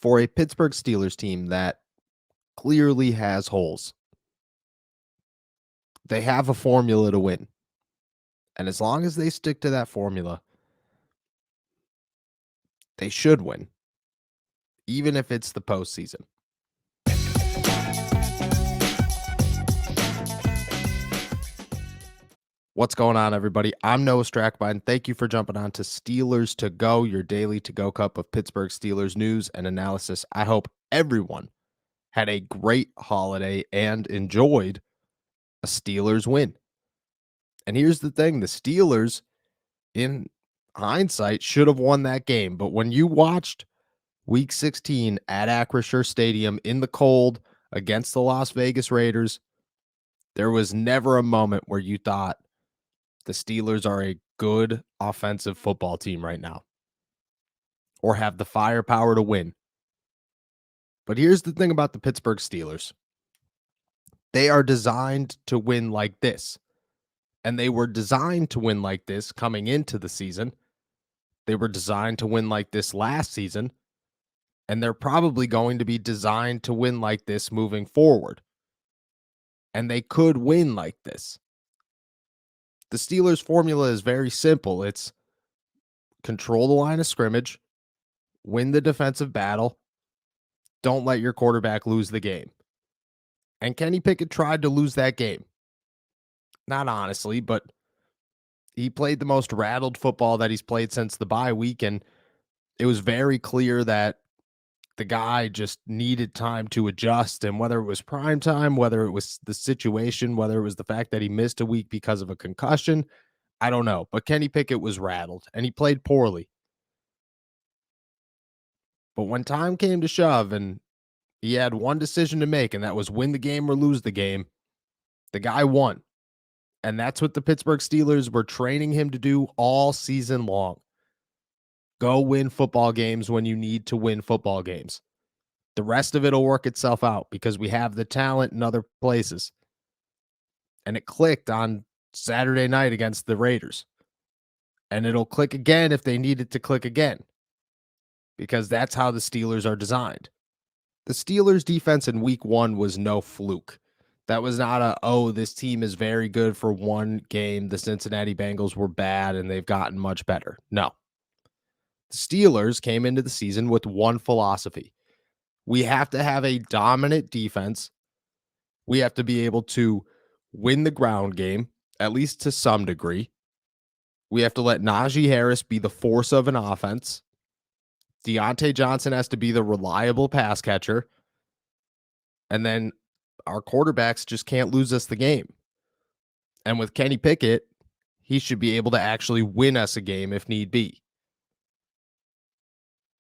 for a Pittsburgh Steelers team that clearly has holes. They have a formula to win. And as long as they stick to that formula, they should win, even if it's the postseason. What's going on, everybody? I'm Noah Strackbine. Thank you for jumping on to Steelers to Go, your daily to-go cup of Pittsburgh Steelers news and analysis. I hope everyone had a great holiday and enjoyed a Steelers win. And here's the thing, the Steelers, in hindsight, should have won that game. But when you watched Week 16 at Acrisure Stadium in the cold against the Las Vegas Raiders, there was never a moment where you thought the Steelers are a good offensive football team right now or have the firepower to win. But here's the thing about the Pittsburgh Steelers. They are designed to win like this. And they were designed to win like this coming into the season. They were designed to win like this last season. And they're probably going to be designed to win like this moving forward. And they could win like this. The Steelers' formula is very simple. It's control the line of scrimmage, win the defensive battle, don't let your quarterback lose the game. And Kenny Pickett tried to lose that game. Not honestly, but he played the most rattled football that he's played since the bye week, and it was very clear that the guy just needed time to adjust, and whether it was prime time, whether it was the situation, whether it was the fact that he missed a week because of a concussion, I don't know. But Kenny Pickett was rattled, and he played poorly. But when time came to shove and he had one decision to make, and that was win the game or lose the game, the guy won. And that's what the Pittsburgh Steelers were training him to do all season long. Go win football games when you need to win football games. The rest of it will work itself out because we have the talent in other places. And it clicked on Saturday night against the Raiders. And it'll click again if they need it to click again. Because that's how the Steelers are designed. The Steelers' defense in week 1 was no fluke. That was not this team is very good for one game. The Cincinnati Bengals were bad and they've gotten much better. No. The Steelers came into the season with one philosophy. We have to have a dominant defense. We have to be able to win the ground game, at least to some degree. We have to let Najee Harris be the force of an offense. Deontay Johnson has to be the reliable pass catcher. And then our quarterbacks just can't lose us the game. And with Kenny Pickett, he should be able to actually win us a game if need be.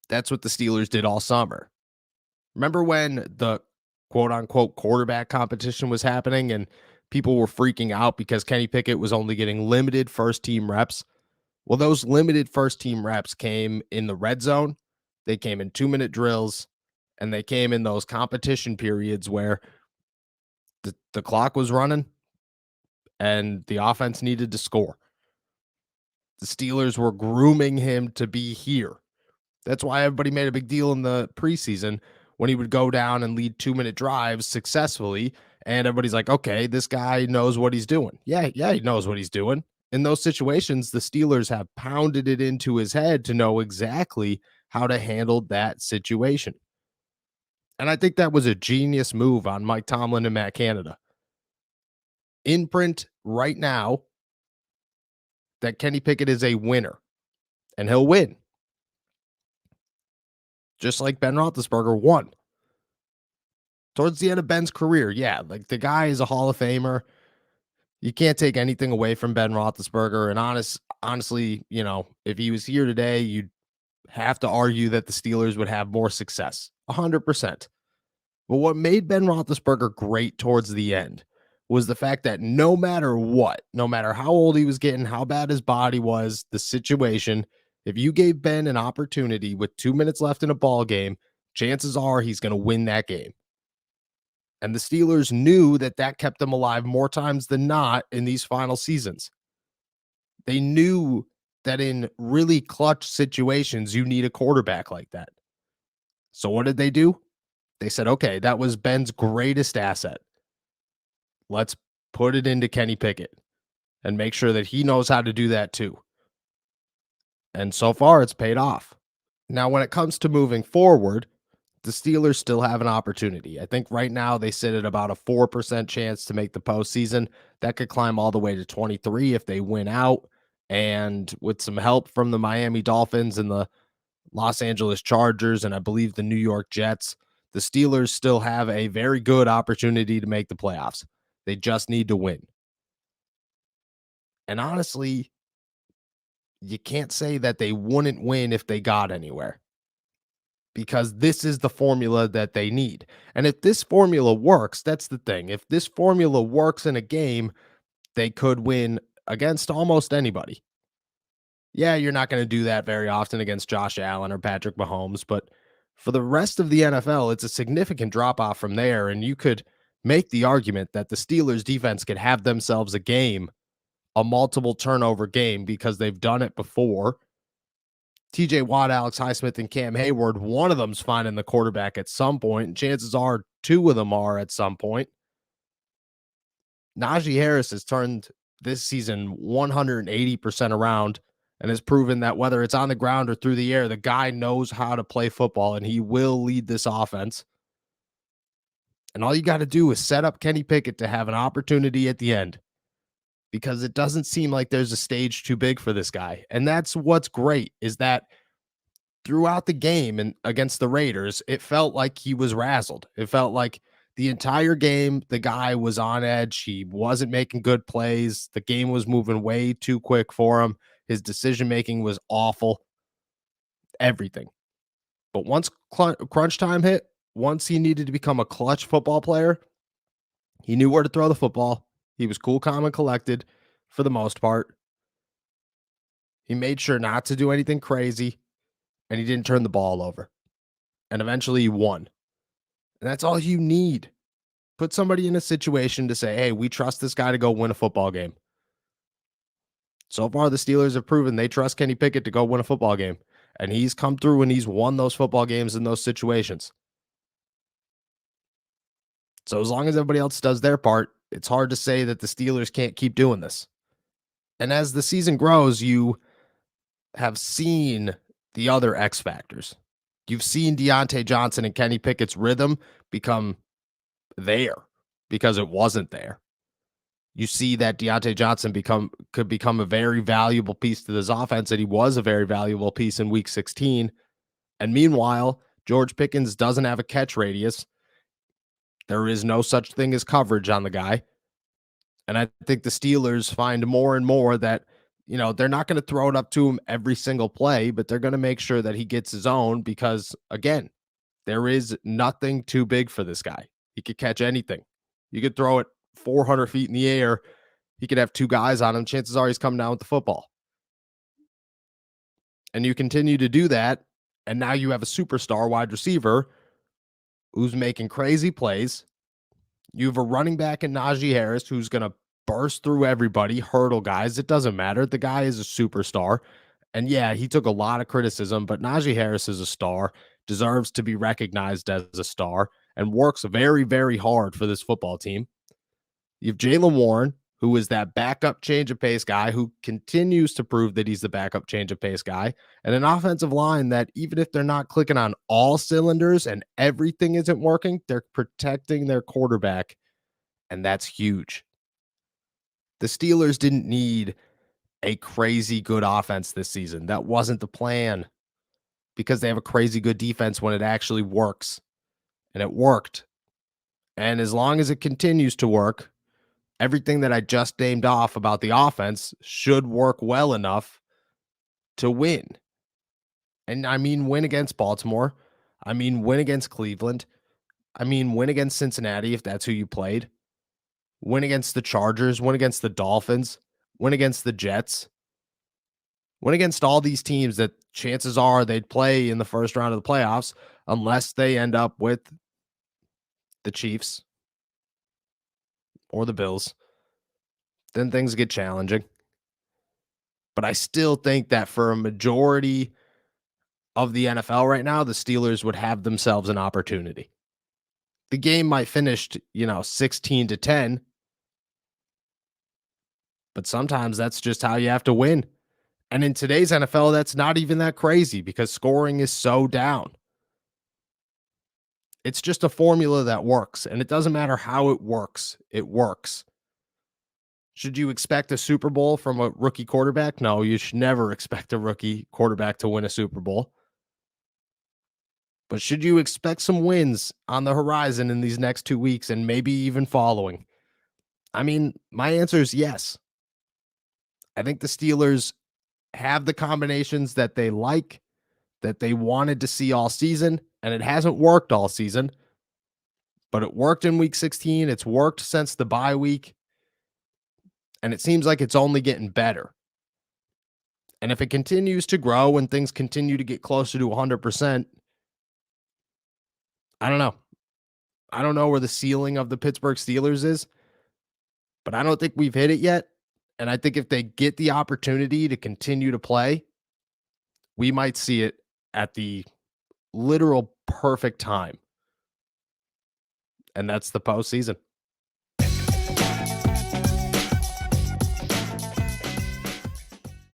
That's what the Steelers did all summer. Remember when the quote-unquote quarterback competition was happening and people were freaking out because Kenny Pickett was only getting limited first-team reps? Well, those limited first-team reps came in the red zone, they came in 2-minute drills, and they came in those competition periods where the clock was running and the offense needed to score. The Steelers were grooming him to be here. That's why everybody made a big deal in the preseason when he would go down and lead 2-minute drives successfully. And everybody's like, okay, this guy knows what he's doing. Yeah, he knows what he's doing. In those situations, the Steelers have pounded it into his head to know exactly how to handle that situation. And I think that was a genius move on Mike Tomlin and Matt Canada. Imprint right now that Kenny Pickett is a winner, and he'll win. Just like Ben Roethlisberger won. Towards the end of Ben's career, yeah, like the guy is a Hall of Famer. You can't take anything away from Ben Roethlisberger. And honestly, if he was here today, you'd have to argue that the Steelers would have more success. 100%. But what made Ben Roethlisberger great towards the end was the fact that no matter what, no matter how old he was getting, how bad his body was, the situation, if you gave Ben an opportunity with 2 minutes left in a ball game, chances are he's going to win that game. And the Steelers knew that kept them alive more times than not in these final seasons. They knew that in really clutch situations, you need a quarterback like that. So what did they do? They said, okay, that was Ben's greatest asset. Let's put it into Kenny Pickett and make sure that he knows how to do that too. And so far, it's paid off. Now, when it comes to moving forward, the Steelers still have an opportunity. I think right now they sit at about a 4% chance to make the postseason. That could climb all the way to 23 if they win out. And with some help from the Miami Dolphins and the Los Angeles Chargers, and I believe the New York Jets, the Steelers still have a very good opportunity to make the playoffs. They just need to win. And honestly, you can't say that they wouldn't win if they got anywhere, because this is the formula that they need. And if this formula works, that's the thing. If this formula works in a game, they could win against almost anybody. Yeah, you're not going to do that very often against Josh Allen or Patrick Mahomes, but for the rest of the NFL, it's a significant drop off from there. And you could make the argument that the Steelers defense could have themselves a game, a multiple turnover game, because they've done it before. TJ Watt, Alex Highsmith, and Cam Hayward, one of them's finding the quarterback at some point, and chances are two of them are at some point. Najee Harris has turned this season 180% around and has proven that whether it's on the ground or through the air, the guy knows how to play football and he will lead this offense. And all you got to do is set up Kenny Pickett to have an opportunity at the end, because it doesn't seem like there's a stage too big for this guy. And that's what's great, is that throughout the game and against the Raiders, it felt like he was razzled. It felt like the entire game, the guy was on edge. He wasn't making good plays. The game was moving way too quick for him. His decision making was awful. Everything. But once crunch time hit, once he needed to become a clutch football player, he knew where to throw the football. He was cool, calm, and collected for the most part. He made sure not to do anything crazy, and he didn't turn the ball over. And eventually he won. And that's all you need. Put somebody in a situation to say, hey, we trust this guy to go win a football game. So far, the Steelers have proven they trust Kenny Pickett to go win a football game. And he's come through and he's won those football games in those situations. So as long as everybody else does their part, it's hard to say that the Steelers can't keep doing this. And as the season grows, you have seen the other X factors. You've seen Deontay Johnson and Kenny Pickett's rhythm become there because it wasn't there. You see that Deontay Johnson could become a very valuable piece to this offense, and he was a very valuable piece in week 16. And meanwhile, George Pickens doesn't have a catch radius. There is no such thing as coverage on the guy. And I think the Steelers find more and more that, they're not going to throw it up to him every single play, but they're going to make sure that he gets his own because, again, there is nothing too big for this guy. He could catch anything. You could throw it 400 feet in the air. He could have two guys on him. Chances are he's coming down with the football. And you continue to do that, and now you have a superstar wide receiver who's making crazy plays. You have a running back in Najee Harris who's going to burst through everybody, hurdle guys. It doesn't matter. The guy is a superstar. And yeah, he took a lot of criticism, but Najee Harris is a star, deserves to be recognized as a star, and works very, very hard for this football team. You have Jaylen Warren, who is that backup change of pace guy who continues to prove that he's the backup change of pace guy, and an offensive line that even if they're not clicking on all cylinders and everything isn't working, they're protecting their quarterback, and that's huge. The Steelers didn't need a crazy good offense this season. That wasn't the plan, because they have a crazy good defense when it actually works, and it worked. And as long as it continues to work, everything that I just named off about the offense should work well enough to win. And I mean, win against Baltimore. I mean, win against Cleveland. I mean, win against Cincinnati if that's who you played. Win against the Chargers. Win against the Dolphins. Win against the Jets. Win against all these teams that chances are they'd play in the first round of the playoffs unless they end up with the Chiefs or the Bills. Then things get challenging. But I still think that for a majority of the NFL right now, the Steelers would have themselves an opportunity. The game might finish, 16-10, but sometimes that's just how you have to win. And in today's NFL, that's not even that crazy because scoring is so down. It's just a formula that works, and it doesn't matter how it works, it works. Should you expect a Super Bowl from a rookie quarterback? No, you should never expect a rookie quarterback to win a Super Bowl. But should you expect some wins on the horizon in these next 2 weeks and maybe even following? I mean, my answer is yes. I think the Steelers have the combinations that they like, that they wanted to see all season, and it hasn't worked all season, but it worked in week 16. It's worked since the bye week, and it seems like it's only getting better. And if it continues to grow and things continue to get closer to 100%, I don't know. I don't know where the ceiling of the Pittsburgh Steelers is, but I don't think we've hit it yet. And I think if they get the opportunity to continue to play, we might see it at the literal perfect time. And that's the postseason.